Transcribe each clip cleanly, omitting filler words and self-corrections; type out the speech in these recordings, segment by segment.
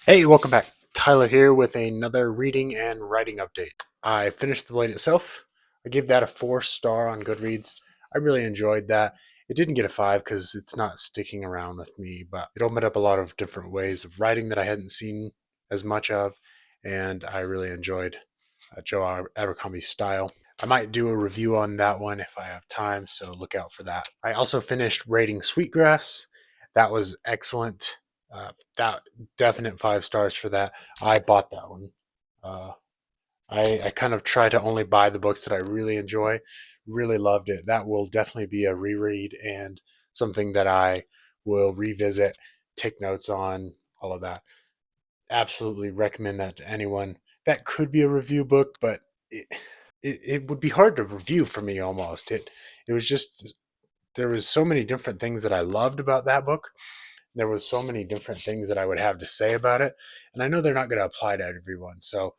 Hey, welcome back. Tyler here with another reading and writing update. I finished The Blade itself. I gave that a 4 star on Goodreads. I really enjoyed that. It didn't get a 5 because it's not sticking around with me, but it opened up a lot of different ways of writing that I hadn't seen as much of, and I really enjoyed Joe Abercrombie's style. I might do a review on that one if I have time, so look out for that. I also finished Raiding Sweetgrass. That was excellent. That definite 5 stars for that. I bought that one. Uh, I kind of try to only buy the books that I really enjoy. Really loved it. That will definitely be a reread and something that I will revisit, take notes on, all of that. Absolutely recommend that to anyone. That could be a review book, but it would be hard to review for me almost. It was just there was so many different things that I loved about that book. There was so many different things that I would have to say about it, and I know they're not going to apply to everyone. So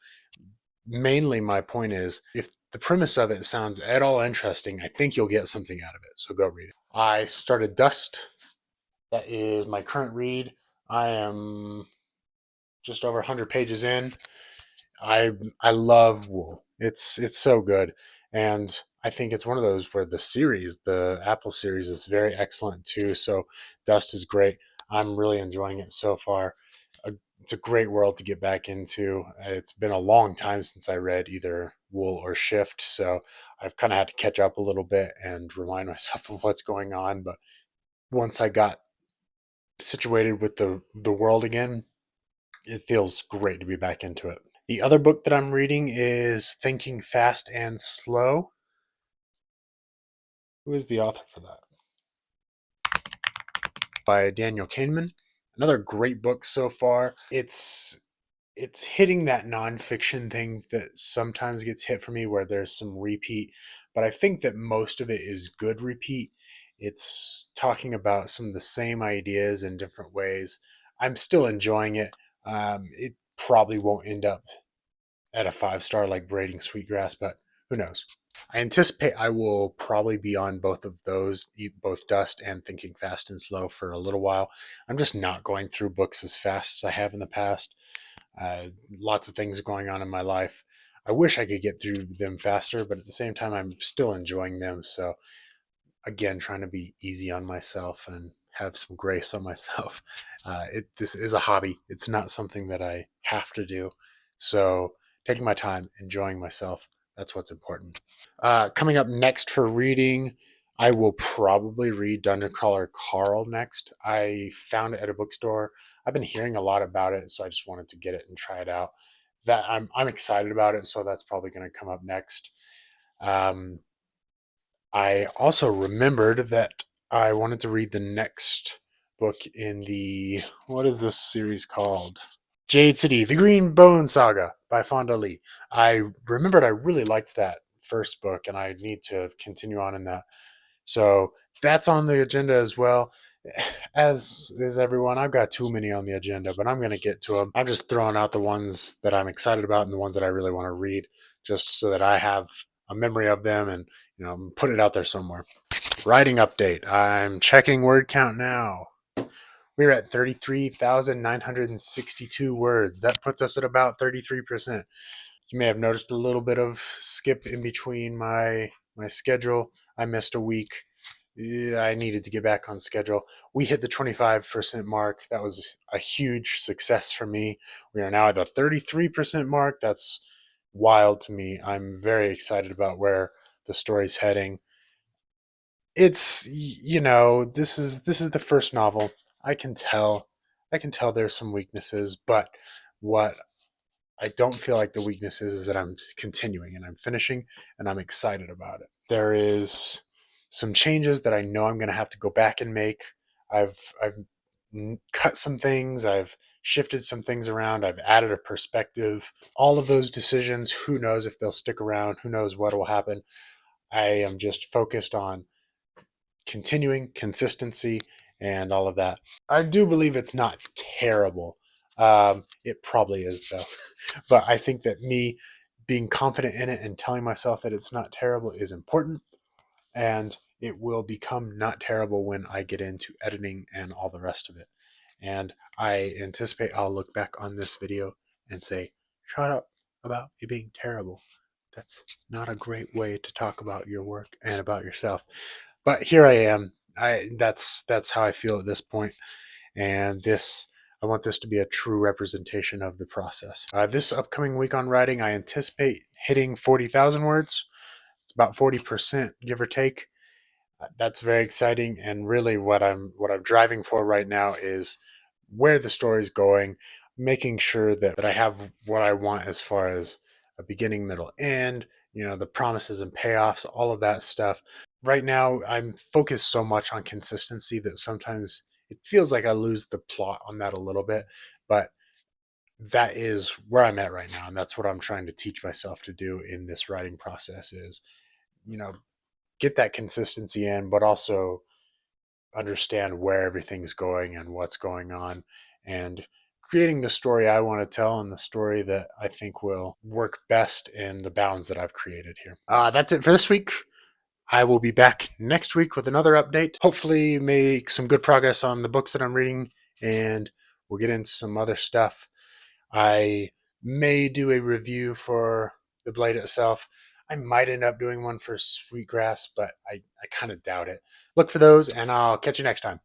mainly my point is if the premise of it sounds at all interesting, I think you'll get something out of it. So go read it. I started Dust. That is my current read. I am just over 100 pages in. I I love Wool. It's so good, and I think it's one of those where the Apple series, is very excellent too. So Dust is great. I'm really enjoying it so far. It's a great world to get back into. It's been a long time since I read either Wool or Shift, so I've kind of had to catch up a little bit and remind myself of what's going on. But once I got situated with the world again, it feels great to be back into it. The other book that I'm reading is Thinking Fast and Slow. Who is the author for that? By Daniel Kahneman. Another great book so far. It's hitting that nonfiction thing that sometimes gets hit for me where there's some repeat, but I think that most of it is good repeat. It's talking about some of the same ideas in different ways. I'm still enjoying it. It probably won't end up at a 5 star like Braiding Sweetgrass, but who knows? I anticipate I will probably be on both of those, both Dust and Thinking Fast and Slow, for a little while. I'm just not going through books as fast as I have in the past. Lots of things going on in my life. I wish I could get through them faster, but at the same time, I'm still enjoying them. So, again, trying to be easy on myself and have some grace on myself. This is a hobby. It's not something that I have to do. So taking my time, enjoying myself, that's what's important. Coming up next for reading, I will probably read Dungeon Crawler Carl next. I found it at a bookstore. I've been hearing a lot about it, so I just wanted to get it and try it out. That I'm excited about it, so that's probably going to come up next. Um, I also remembered that I wanted to read the next book in the, what is this series called? Jade City, The Green Bone Saga by Fonda Lee. I remembered I really liked that first book and I need to continue on in that. So that's on the agenda as well. As is everyone, I've got too many on the agenda, but I'm going to get to them. I'm just throwing out the ones that I'm excited about and the ones that I really want to read, just so that I have a memory of them and put it out there somewhere. Writing update. I'm checking word count now. We're at 33,962 words. That puts us at about 33%. You may have noticed a little bit of skip in between my schedule. I missed a week. Yeah, I needed to get back on schedule. We hit the 25% mark. That was a huge success for me. We are now at the 33% mark. That's wild to me. I'm very excited about where the story's heading. It's this is the first novel. I can tell there's some weaknesses, but what I don't feel like the weakness is that I'm continuing and I'm finishing and I'm excited about it. There is some changes that I know I'm going to have to go back and make. I've cut some things, I've shifted some things around, I've added a perspective. All of those decisions, who knows if they'll stick around, who knows what will happen. I am just focused on continuing consistency and all of that. I do believe it's not terrible. It probably is though, but I think that me being confident in it and telling myself that it's not terrible is important, and it will become not terrible when I get into editing and all the rest of it. And I anticipate I'll look back on this video and say, shut up about it being terrible. That's not a great way to talk about your work and about yourself. But here I am. That's how I feel at this point, and this I want this to be a true representation of the process. This upcoming week on writing, I anticipate hitting 40,000 words. It's about 40%, give or take. That's very exciting, and really, what I'm driving for right now is where the story's going, making sure that I have what I want as far as a beginning, middle, end. The promises and payoffs, all of that stuff. Right now, I'm focused so much on consistency that sometimes it feels like I lose the plot on that a little bit, but that is where I'm at right now, and that's what I'm trying to teach myself to do in this writing process is, you know, get that consistency in, but also understand where everything's going and what's going on, and creating the story I want to tell and the story that I think will work best in the bounds that I've created here. That's it for this week. I will be back next week with another update. Hopefully, make some good progress on the books that I'm reading, and we'll get into some other stuff. I may do a review for the blade itself. I might end up doing one for Sweetgrass, but I kind of doubt it. Look for those, and I'll catch you next time.